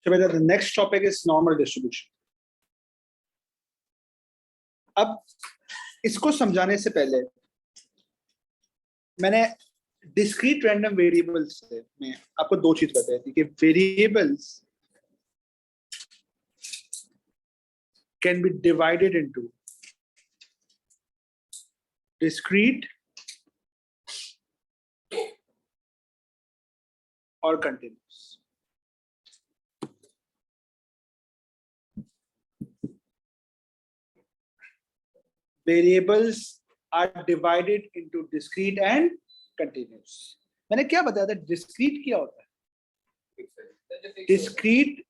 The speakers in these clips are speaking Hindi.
So the next topic is normal distribution. अब इसको समझाने से पहले मैंने डिस्क्रीट रैंडम वेरिएबल्स में आपको दो चीज बताई थी कि variables can be divided into discrete or continuous. Variables are divided into discrete and continuous. मैंने क्या बताया था? discrete क्या होता है? Discrete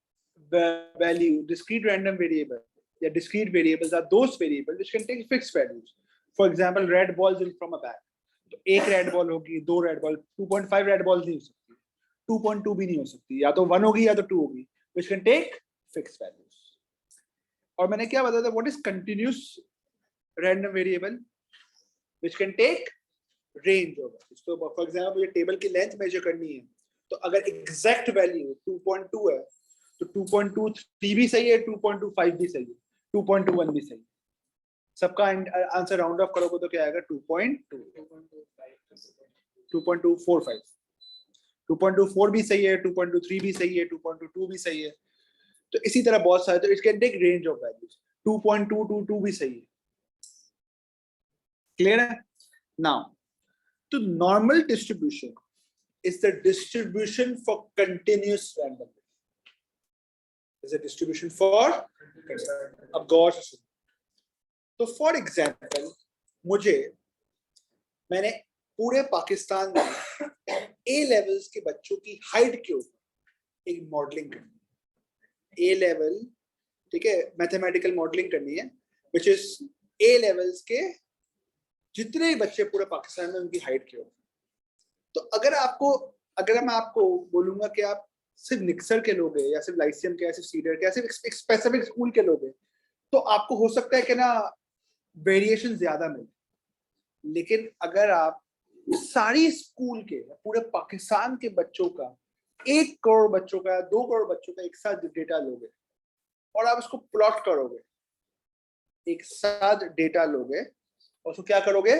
value, discrete random variable या discrete variables are those variables which can take fixed values. For example, red balls in from a bag. तो एक रेड बॉल होगी, दो रेड बॉल, 2.5 रेड बॉल्स नहीं हो सकती, 2.2 भी नहीं हो सकती, या तो 1 होगी या तो 2 होगी, which can take fixed values. और मैंने क्या बताया था? What is continuous random variable which can take range of values. तो for example, ये टेबल की लेंथ मेजर करनी है, तो अगर एग्जैक्ट वैल्यू 2.2 है, तो 2.23 भी सही है, 2.25 भी सही है, 2.21 भी सही है. सबका आंसर राउंड ऑफ करोगे तो क्या आएगा? 2.2, 2.245, 2.24 भी सही है, 2.23 भी सही है, 2.22 भी सही है. तो इसी तरह बहुत सारे, तो it can take range of values. 2.222 भी सही है. क्लियर है? नाउ, तो normal distribution is the distribution for continuous random. Is a distribution for, अब गौर से सुनो. तो फॉर एग्जाम्पल मैंने पूरे पाकिस्तान में ए लेवल्स के बच्चों की हाइट के ऊपर एक मॉडलिंग करनी है. ए लेवल, ठीक है, मैथमेटिकल मॉडलिंग करनी है, विच इज ए लेवल्स के जितने बच्चे पूरे पाकिस्तान में उनकी हाइट के ऊपर. तो अगर मैं आपको बोलूंगा कि आप सिर्फ निक्सर के लोग हैं, या सिर्फ लाइसियम के, या सिर्फ सीडर के, या सिर्फ एक स्पेसिफिक स्कूल के लोग हैं, तो आपको हो सकता है कि ना वेरिएशन ज्यादा मिले. लेकिन अगर आप सारी स्कूल के, पूरे पाकिस्तान के बच्चों का, 1 करोड़ बच्चों का, 2 करोड़ बच्चों का एक साथ डेटा लोगे और आप उसको प्लॉट करोगे, एक साथ डेटा लोगे और उसको क्या करोगे?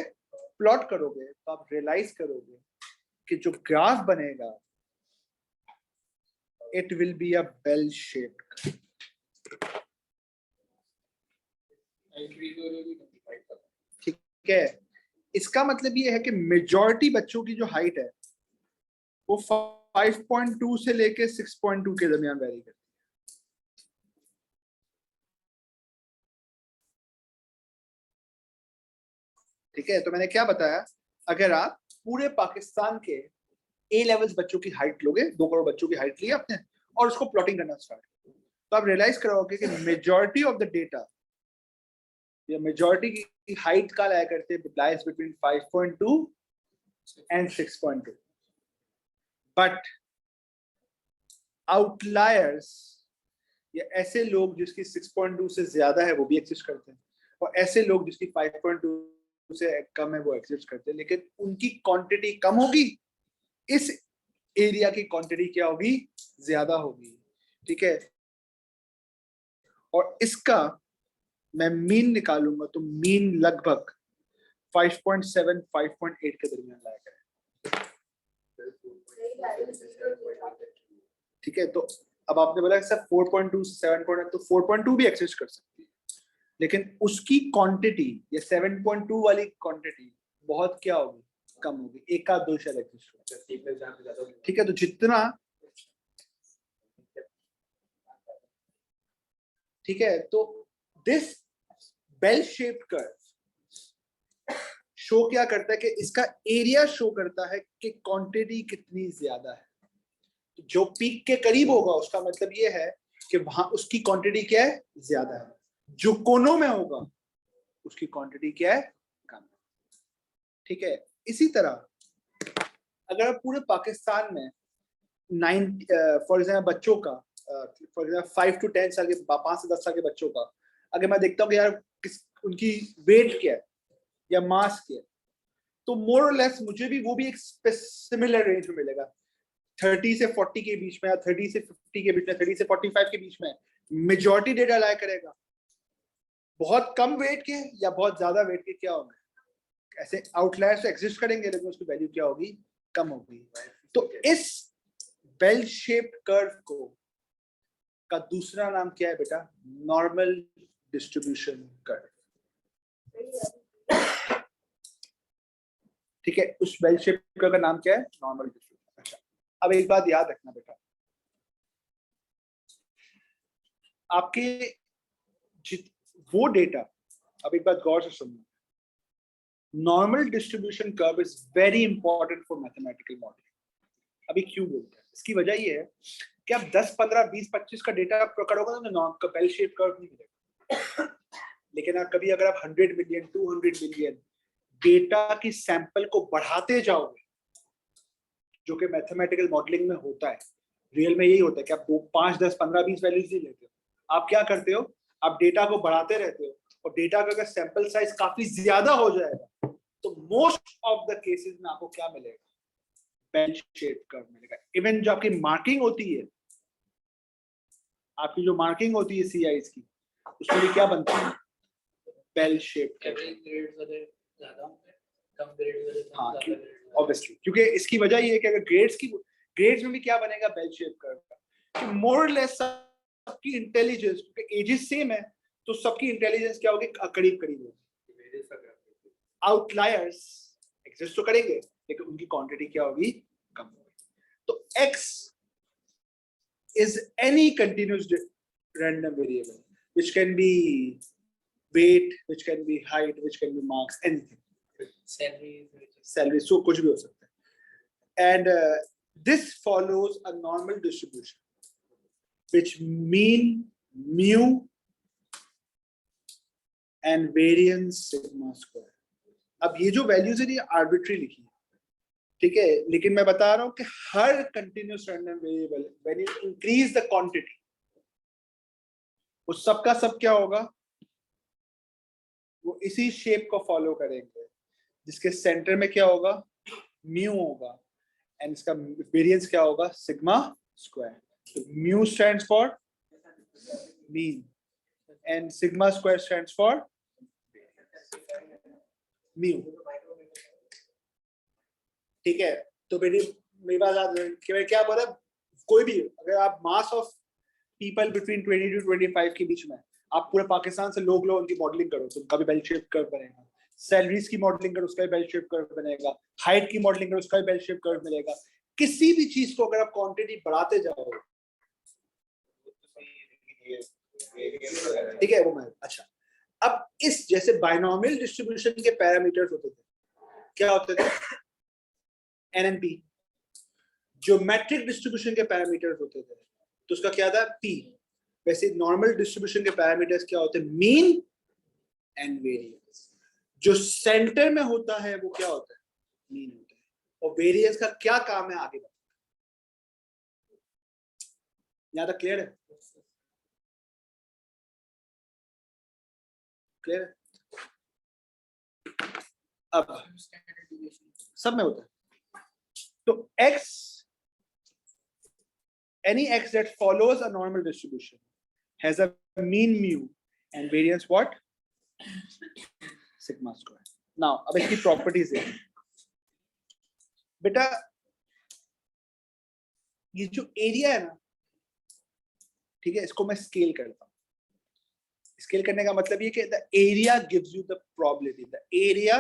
प्लॉट करोगे, तो आप रियलाइज करोगे कि जो ग्राफ बनेगा, it will be a bell shaped. ठीक है? इसका मतलब ये है कि मेजॉरिटी बच्चों की जो हाइट है वो 5.2 से लेके 6.2 के दरमियान वेरी करती है. ठीक है? तो मैंने क्या बताया? अगर आप पूरे पाकिस्तान के ए लेवल्स बच्चों की हाइट लोगे, 2 करोड़ बच्चों की हाइट ली आपने, और उसको प्लॉटिंग करना स्टार्ट, तो आप रियलाइज करोगे कि मेजॉरिटी ऑफ द डेटा, या मेजॉरिटी की हाइट का लाया करते हैं lies between 5.2 and 6.2. But outliers, या ऐसे लोग जिसकी 6.2 से ज्यादा है वो भी एग्जिस्ट करते हैं, और ऐसे लोग जिसकी 5.2 से कम है वो एग्जिस्ट करते हैं, लेकिन उनकी क्वांटिटी कम होगी, इस एरिया की क्वांटिटी क्या होगी? ज्यादा होगी. ठीक है? और इसका मैं मीन निकालूंगा, तो मीन लगभग 5.7 5.8 के दरमियान लाया गया. ठीक है? तो अब आपने बोला सर 4.2 से 7.8, तो 4.2 भी एक्सिस्ट कर सकती है, लेकिन उसकी क्वांटिटी, या 7.2 वाली क्वांटिटी बहुत क्या होगी? कम होगी. एक आध दो शायद एक्सिस्ट होगी. ठीक है? तो जितना, ठीक है, तो this bell shaped curve show क्या करता है कि इसका एरिया शो करता है कि क्वांटिटी कितनी ज्यादा है. जो पीक के करीब होगा उसका मतलब ये है कि वहां उसकी क्वांटिटी क्या है? ज्यादा है. जो कोनों में होगा उसकी क्वांटिटी क्या है? कम. ठीक है? इसी तरह अगर पूरे पाकिस्तान में 9 फॉर एग्जाम्पल बच्चों का, फॉर एग्जाम्पल 5 to 10 साल के, 5 से 10 साल के बच्चों का, अगर मैं देखता हूँ कि यार उनकी वेट क्या है या मास क्या है, तो मोर और लेस मुझे भी वो भी एक सिमिलर रेंज में मिलेगा. 30 से 40 के बीच में या 30 से 50 के बीच में, 30 से 45 के बीच में मेजॉरिटी डेटा लाई करेगा। बहुत कम वेट के या बहुत ज्यादा वेट के क्या होंगे, ऐसे आउटलायर्स एग्जिस्ट करेंगे लेकिन उसकी वैल्यू क्या होगी, कम होगी। तो इस बेल शेप्ड कर्व को का दूसरा नाम क्या है बेटा, नॉर्मल डिस्ट्रीब्यूशन कर्व। ठीक है, उस बेल शेप कर्व का नाम क्या है, नॉर्मल डिस्ट्रीब्यूशन। अच्छा, अब एक बात याद रखना बेटा, आपके वो डेटा, अब एक बात गौर से सुनना, normal distribution curve is very important for mathematical modelling. अभी क्यों बोलते हैं, इसकी वजह ये है कि आप 10, 15, 20, 25 का डेटा पकड़ोगे तो बेल शेप कर्व नहीं मिलेगा। लेकिन आप कभी अगर आप 100 मिलियन 200 मिलियन डेटा की सैंपल को बढ़ाते जाओगे, जो कि मैथमेटिकल मॉडलिंग में होता है, रियल में यही होता है कि आप 2, 5, 10, 15, 20 वैल्यूज नहीं लेते हो, आप क्या करते हो, आप डेटा को बढ़ाते रहते हो, और डेटा का अगर सैंपल साइज काफी ज्यादा हो जाएगा तो मोस्ट ऑफ द केसेस में आपको क्या मिलेगा, बेल शेप कर्व मिलेगा। इवन जो आपकी मार्किंग होती है, आपकी जो मार्किंग होती है सीआईज की, उसमें भी क्या बनता है, बेल शेप कर्व। हाँ, ऑब्वियसली, क्योंकि इसकी वजह ये है कि अगर ग्रेड्स में भी क्या बनेगा, बेल शेप कर्व का, कि मोर लेस सबकी इंटेलिजेंस, क्योंकि एजेस सेम है तो सबकी इंटेलिजेंस क्या होगी, करीब करीब होगी। आउटलायर्स एग्जिस्ट तो करेंगे लेकिन उनकी क्वांटिटी क्या होगी, कम होगी। तो x is any continuous random variable which can be weight, which can be height, which can be marks, anything, salary, so कुछ भी हो सकता है। And this follows a normal distribution which mean mu and variance sigma square। अब ये जो वैल्यूज है ये आर्बिट्री लिखी है, ठीक है, लेकिन मैं बता रहा हूं कि हर continuous random variable when you increase the quantity, वो सबका सब क्या होगा, वो इसी शेप को फॉलो करेंगे, जिसके सेंटर में क्या होगा, म्यू होगा, एंड इसका वेरिएंस क्या होगा, सिग्मा स्क्वायर। तो mu stands for mean and sigma square stands for mu. ठीक है, तो मेरी बात याद क्या बोला, कोई भी अगर आप mass of people between 20 to 25 के बीच में, आप पूरे पाकिस्तान से लोग उनकी मॉडलिंग करो तो उनका भी बेल शेप कर्व बनेगा, सैलरीज की मॉडलिंग करो उसका भी बेल शेप कर्व बनेगा, हाइट की मॉडलिंग करो उसका भी बेल शेप कर्व मिलेगा। किसी भी चीज को अगर आप क्वांटिटी बढ़ाते जाओगे, ठीक है वो मैं, अच्छा, अब इस जैसे बाइनोमियल डिस्ट्रीब्यूशन के पैरामीटर्स होते थे, क्या होते थे, एनएनपी। ज्योमेट्रिक डिस्ट्रीब्यूशन के पैरामीटर्स होते थे तो उसका क्या था, पी। वैसे नॉर्मल डिस्ट्रीब्यूशन के पैरामीटर्स क्या होते हैं, मीन एंड वेरिएंस। जो सेंटर में होता है वो क्या होता है, मीन होता है, और वेरिएंस का क्या काम है आगे बढ़ना। यहां तक क्लियर है, क्लियर है। अब सब में होता है, तो x, any x that follows a normal distribution has a mean mu and variance what, sigma square। now अब इसकी प्रॉपर्टीज है बेटा, ये जो एरिया है ना, ठीक है, इसको मैं स्केल करता हूं। स्केल करने का मतलब ये कि the area gives you the probability. The area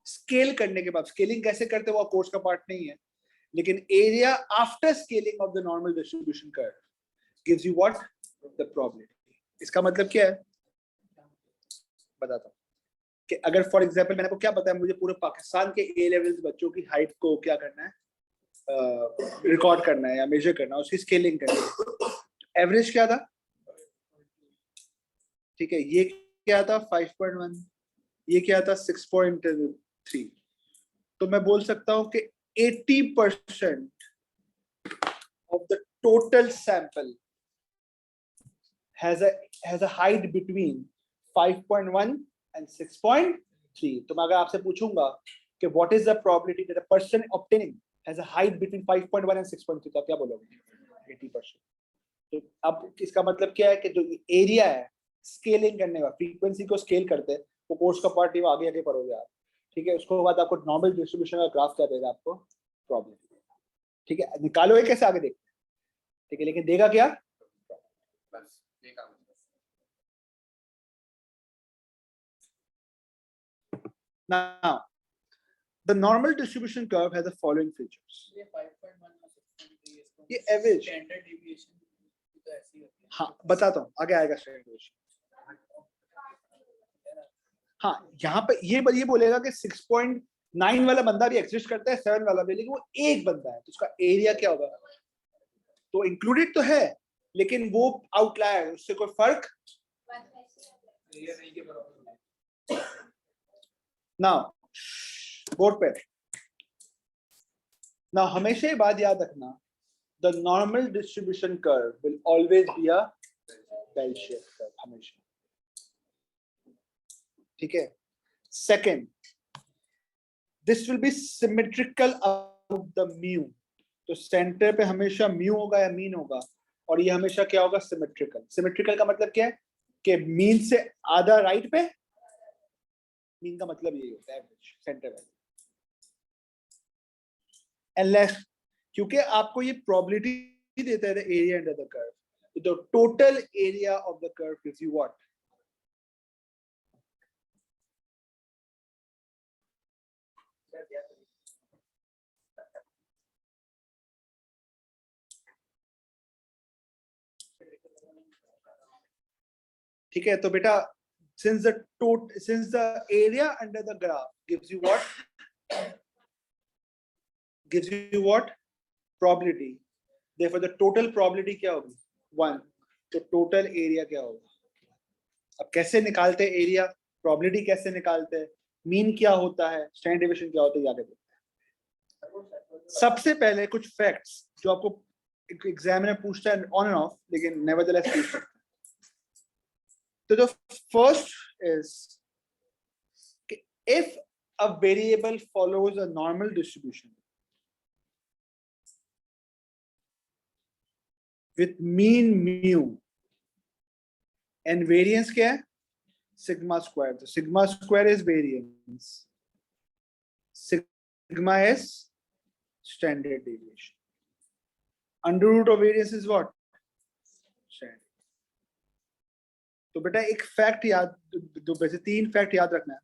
scale करने के बाद, स्केलिंग कैसे करते वो कोर्स का पार्ट नहीं है, लेकिन area after scaling of the normal distribution curve gives you what, the probability. इसका मतलब क्या है, बताता हूं कि अगर फॉर एग्जांपल मैंने आपको क्या बताया, मुझे पूरे पाकिस्तान के ए लेवल्स बच्चों की हाइट को क्या करना है, रिकॉर्ड करना है या मेजर करना है, उसकी स्केलिंग करनी है। एवरेज क्या था, ठीक है, ये क्या था 5.1, ये क्या था 6.3। तो मैं बोल सकता हूं कि 80% of the total sample has a height between 5.1 and 6.3। तो मैं अगर आपसे पूछूंगा कि what is the probability that a person obtaining has a height between 5.1 and 6.3, तो आप क्या बोलोगे? 80%. तो अब इसका मतलब क्या है कि जो एरिया है स्केलिंग करने का, फ्रीक्वेंसी को स्केल करते हैं, वो कोर्स का पार्ट वो आगे पढ़ोगे आप, ठीक है. उसके बाद आपको नॉर्मल डिस्ट्रीब्यूशन का ग्राफ क्या देगा आपको? प्रॉब्लम, ठीक है. निकालो ये कैसे आगे देखते हैं, ठीक है, लेकिन देगा क्या? बस देखा. Now, the normal distribution curve has the following features. ये एवरेज स्टैंडर्ड डेविएशन तो ऐसी होती है. हाँ बताता हूँ, आगे आएगा स्टैंडर्ड डेविएशन. हाँ यहाँ पे ये बोलेगा कि 6.9 वाला बंदा भी एग्जिस्ट करता है, 7 वाला भी, लेकिन वो एक बंदा है, तो उसका एरिया क्या होगा? तो इंक्लूडेड तो है, लेकिन वो आउटलायर, उससे कोई फर्क. नाउ बोर्ड पे, नाउ हमेशा ये बात याद रखना, the normal distribution curve will always be a bell shaped curve, हमेशा, ठीक है. Second, this will be symmetrical about the mu, तो सेंटर पे हमेशा म्यू होगा या मीन होगा, और ये हमेशा क्या होगा? सिमेट्रिकल. सिमेट्रिकल का मतलब क्या है कि मीन से आधा राइट पे, मीन का मतलब यही होता है एवरेज, सेंटर वैल्यू. अनलेस, क्योंकि आपको ये प्रोबेबिलिटी देता है the area under the curve, the total area of the curve gives you what? ठीक है. तो बेटा, since the area under the graph gives you what? Gives you what? Probability. Therefore the total probability क्या होगी? 1. तो total area क्या होगा? अब कैसे निकालते हैं एरिया? probability कैसे निकालते हैं? मीन क्या होता है? स्टैंडर्ड डेविएशन क्या होता है? आगे देखते हैं. सबसे पहले कुछ फैक्ट्स जो आपको एग्जाम में पूछता है ऑन एंड ऑफ, लेकिन नेवरदलेस पूछता है. So the first is, if a variable follows a normal distribution with mean mu and variance क्या है? Sigma square. So sigma square is variance. Sigma is standard deviation. Under root of variance is what? Standard. तो बेटा एक फैक्ट याद, दो वैसे 3 फैक्ट याद रखना है.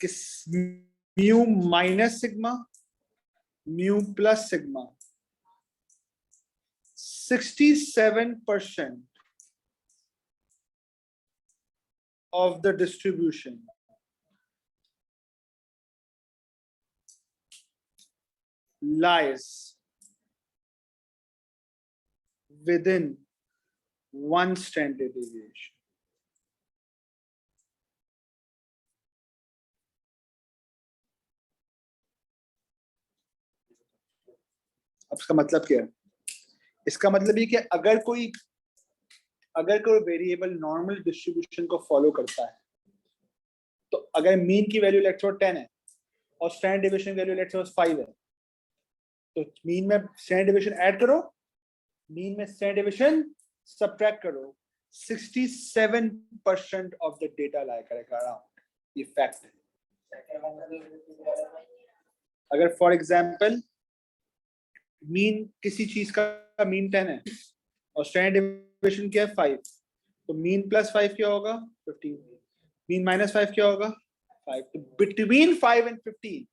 कि mu minus sigma, mu plus sigma, 67% of the distribution lies within one standard deviation. अब इसका मतलब क्या है? इसका मतलब ये कि अगर कोई वेरिएबल नॉर्मल डिस्ट्रीब्यूशन को फॉलो करता है, तो अगर मीन की वैल्यू लेट्स सपोज 10 है और standard deviation value let's suppose 5 है, तो मीन में स्टैंडर्ड डेविएशन ऐड करो, मीन में स्टैंडर्ड डेविएशन सब्ट्रैक्ट करो, 67% ऑफ द डेटा लाई करेगा अराउंड. ये फैक्ट है. अगर फॉर एग्जांपल मीन किसी चीज का मीन 10 है और स्टैंडर्ड डेविएशन क्या है 5, तो मीन प्लस 5 क्या होगा? 15. मीन माइनस 5 क्या होगा? 5. तो between 5 and 15,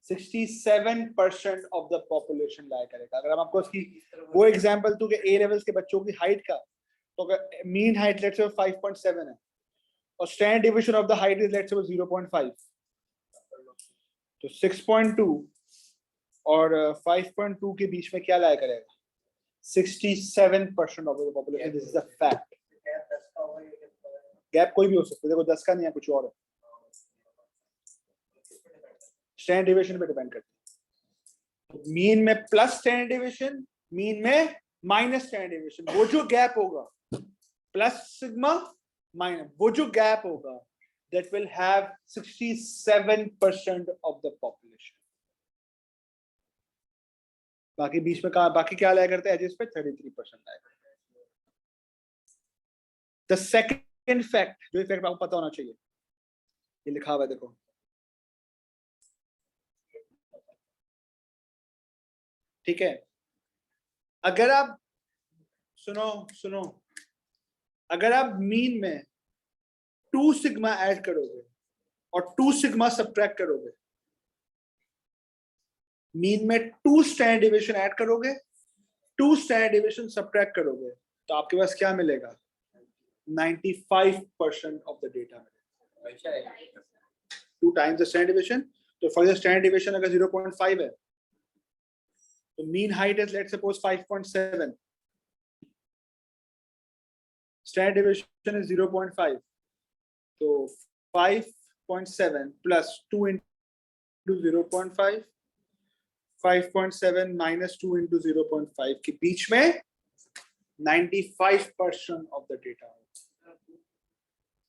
67% of the population lie करेगा. अगर हम आपको इसकी वो एग्जांपल दूं कि ए लेवल्स के बच्चों की हाइट का, तो अगर मीन हाइट लेट्स से 5.7 है और standard deviation of the height is let's say 0.5, तो 6.2 और 5.2 के बीच में क्या लाई करेगा? 67% of the population. This is a fact. Gap कोई भी हो सकता है, देखो 10 का नहीं है, कुछ और है. स्टैंडर्ड डेविएशन पे डिपेंड करता है. मीन में प्लस स्टैंडर्ड डेविएशन, मीन में माइनस स्टैंडर्ड डेविएशन, वो जो गैप होगा प्लस सिग्मा माइनस वो जो गैप होगा that will have 67% of the population. बाकी बीच में कहा बाकी क्या लाया करते हैं एजेस पे 33% लाया करते हैं. The second fact जो इफेक्ट आपको पता होना चाहिए ये लिखा हुआ है देखो. ठीक है अगर आप सुनो अगर आप मीन में 2 सिग्मा ऐड करोगे और 2 सिग्मा सब्ट्रैक्ट करोगे मीन में 2 स्टैंडर्ड डिविएशन ऐड करोगे 2 स्टैंडर्ड डिविएशन सब्ट्रैक्ट करोगे तो आपके पास क्या मिलेगा 95% ऑफ द डेटा मिलेगा 2 टाइम्स द स्टैंडर्ड डिविएशन. तो फॉर द स्टैंडर्ड डिविएशन अगर 0.5 है तो mean height is let's suppose 5.7 standard deviation is 0.5 तो 5.7 plus 2 into 0.5 5.7 minus 2 into 0.5 के बीच में 95% of the data.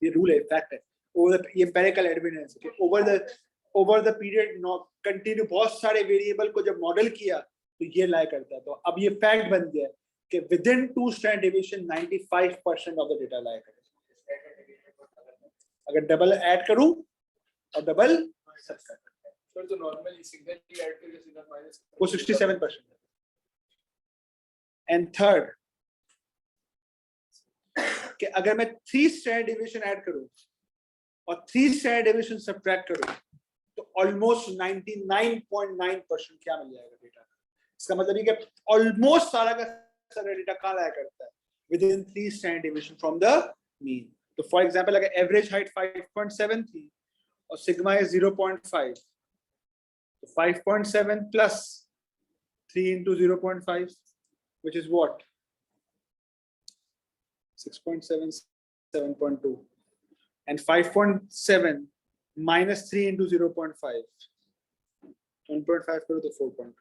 ये रूल है फैक्ट है ये एम्पिरिकल एविडेंस है ओवर द पीरियड कंटिन्यू बहुत सारे वेरिएबल को जब मॉडल किया तो ये लाया करता है. तो अब ये फैक्ट बन गया कि with in 2 standard deviation 95% of the data लाया करता है. अगर डबल ऐड करूं और डबल सर तो नॉर्मली सिंगल ऐड करके सीधा माइनस वो 67%. एंड थर्ड कि अगर मैं 3 स्टैंडर्ड डिविएशन ऐड करूं और 3 स्टैंडर्ड डिविएशन सब्ट्रैक्ट करूं तो ऑलमोस्ट 99.9% क्या मिल जाएगा डेटा. इसका मतलब ये कि ऑलमोस्ट सारा का सारा डेटा कहां लाया करता है with in 3 standard deviation from the mean. तो फॉर एग्जांपल अगर एवरेज हाइट 5.7 थी और सिग्मा इज 0.5 तो 5.7 plus 3 into 0.5 which is what 6.7 7.2 and 5.7 minus 3 into 0.5 1.5 करो तो 4.2.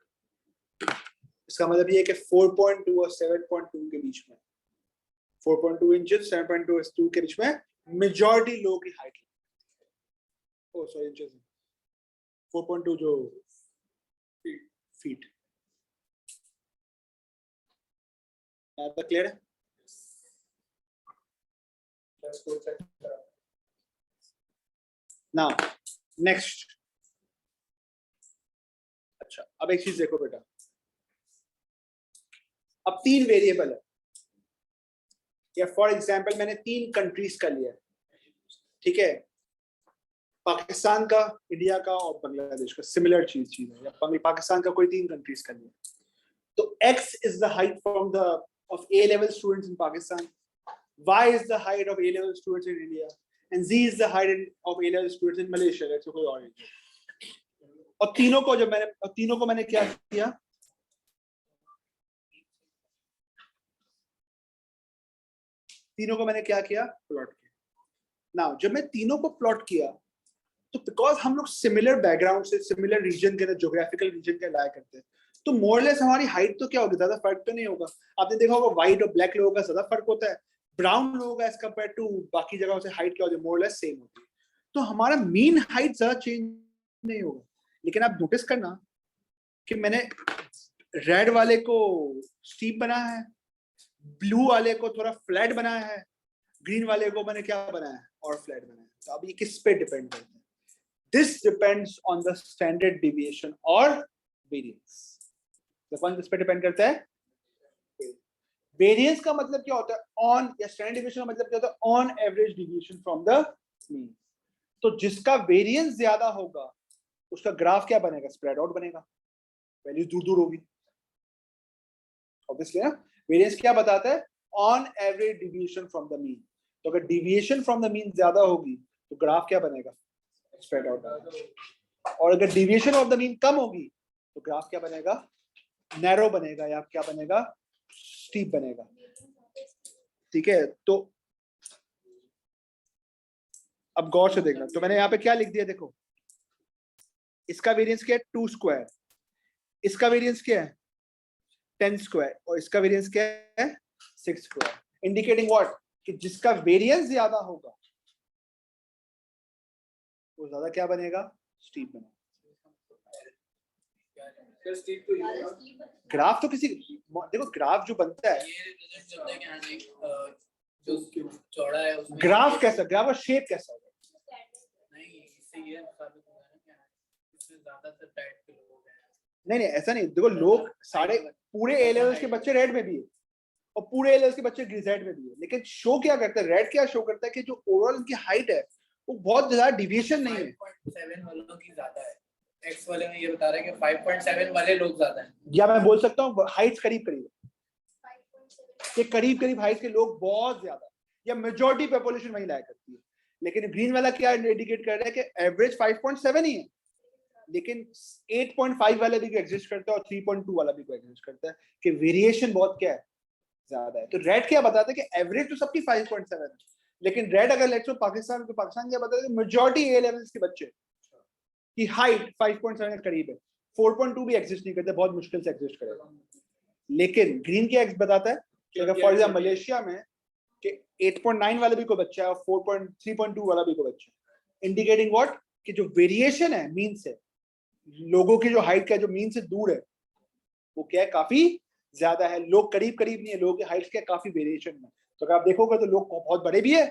इसका मतलब ये है कि 4.2 और 7.2 के बीच में 4.2 इंचेस 7.2 के बीच में मेजॉरिटी लोगों की हाइट इंचेस 4.2 जो फीट. क्लियर है. Now next. अच्छा अब एक चीज देखो बेटा अब 3 वेरिएबल है या फॉर एग्जांपल मैंने 3 कंट्रीज का लिया ठीक है पाकिस्तान का इंडिया का और बांग्लादेश का सिमिलर चीज है या पाकिस्तान का कोई 3 कंट्रीज का लिया तो x is the height from the of A level students in Pakistan, y is the height of A level students in India and z is the height of A level students in Malaysia. Let's कोई और और तीनों को मैंने क्या किया प्लॉट किया. नाउ जब मैं तीनों को प्लॉट किया तो बिकॉज हम लोग सिमिलर बैकग्राउंड से सिमिलर रीजन के ज्योग्राफिकल रीजन के लाया करते हैं तो मोरलेस हमारी हाइट तो क्या होगी ज्यादा फर्क तो नहीं होगा. आपने देखा होगा व्हाइट और ब्लैक लोगों का ज्यादा फर्क होता है ब्राउन लोगों का एज कम्पेयर टू बाकी जगहों से हाइट क्या होती है मोरलेस सेम होती है. तो हमारा मीन हाइट ज्यादा चेंज नहीं होगा. लेकिन आप नोटिस करना कि मैंने रेड वाले को स्टीप बनाया है ब्लू वाले को थोड़ा फ्लैट बनाया है ग्रीन वाले को मैंने क्या बनाया है और फ्लैट बनाया है. तो अब ये किस पे डिपेंड करता है. This depends on the standard deviation और वेरिएंस. कौन किस पे डिपेंड करता है. वेरिएंस का मतलब क्या होता है ऑन या स्टैंडर्ड डिविएशन का मतलब क्या होता है on average deviation from the mean. तो जिसका वेरिएंस ज्यादा होगा उसका ग्राफ क्या बनेगा स्प्रेड आउट बनेगा वैल्यू दूर दूर होगी ऑब्वियसली ना. वेरिएंस क्या बताता है on average deviation from the mean. तो अगर डिविएशन फ्रॉम द मीन ज्यादा होगी तो ग्राफ क्या बनेगा स्प्रेड आउट बनेगा. और अगर डिविएशन ऑफ द मीन कम होगी तो ग्राफ क्या बनेगा नैरो बनेगा या क्या बनेगा स्टीप बनेगा. ठीक है तो अब गौर से देखना. तो मैंने यहाँ पे क्या लिख दिया देखो इसका वेरिएंस क्या है 2 स्क्वायर इसका वेरिएंस क्या है 10 स्क्वायर और इसका वेरिएंस क्या है 6 स्क्वायर इंडिकेटिंग व्हाट कि जिसका वेरिएंस ज्यादा होगा वो ज्यादा क्या बनेगा, स्टीप बनेगा। ग्राफ तो किसी, देखो ग्राफ जो बनता है, जो चौड़ा है उसमें ग्राफ कैसा, ग्राफ का शेप कैसा होगा? नहीं, इससे ये साबित होगा ना कि इसमें ज्यादातर टाइप के लोग हैं। नहीं ऐसा नहीं, देखो लोग सारे पूरे ए लेवल्स के बच्चे रेड में भी है और पूरे ए लेवल्स के बच्चे ग्रीजेड में भी है, लेकिन शो क्या करता है, रेड क्या शो करता है कि जो ओवरऑल उनकी हाइट है वो बहुत ज्यादा डिविएशन नहीं है। 5.7 वालों की ज्यादा है, एक्स वाले में ये बता रहे हैं कि 5.7 वाले लोग ज्यादा हैं, या मैं बोल सकता हूँ हाइट करीब करीब के करीब करीब हाइट के लोग बहुत ज्यादा, या मेजॉरिटी पॉपुलेशन वही लाया करती है। लेकिन ग्रीन वाला क्या इंडिकेट कर रहा है कि एवरेज 5.7 ही है, लेकिन 8.5 वाला भी एग्जिस्ट करता है और 3.2 वाला भी एग्जिस्ट करता है, कि वेरिएशन बहुत क्या है, ज्यादा है। तो रेड क्या बताता है कि एवरेज तो सबकी 5.7 है, लेकिन रेड अगर लेट्स पाकिस्तान, तो पाकिस्तान क्या बताता है, मेजॉरिटी ए लेवल्स के बच्चे की हाइट 5.7 के करीब है, 4.2 भी एग्जिस्ट नहीं करते, बहुत मुश्किल से एग्जिस्ट करेगा। लेकिन ग्रीन क्या बताता है कि अगर फॉर एग्जाम्पल मलेशिया में कि 8.9 वाला भी कोई बच्चा है और 3.2 वाला भी कोई बच्चा है, इंडिकेटिंग व्हाट, कि जो वेरिएशन है मीन से, लोगों की जो हाइट का जो मीन से दूर है वो क्या है, काफी ज्यादा है। लोग करीब करीब नहीं है, लोगों की हाइट के काफी वेरिएशन है। तो अगर आप देखोगे तो लोग बहुत बड़े भी है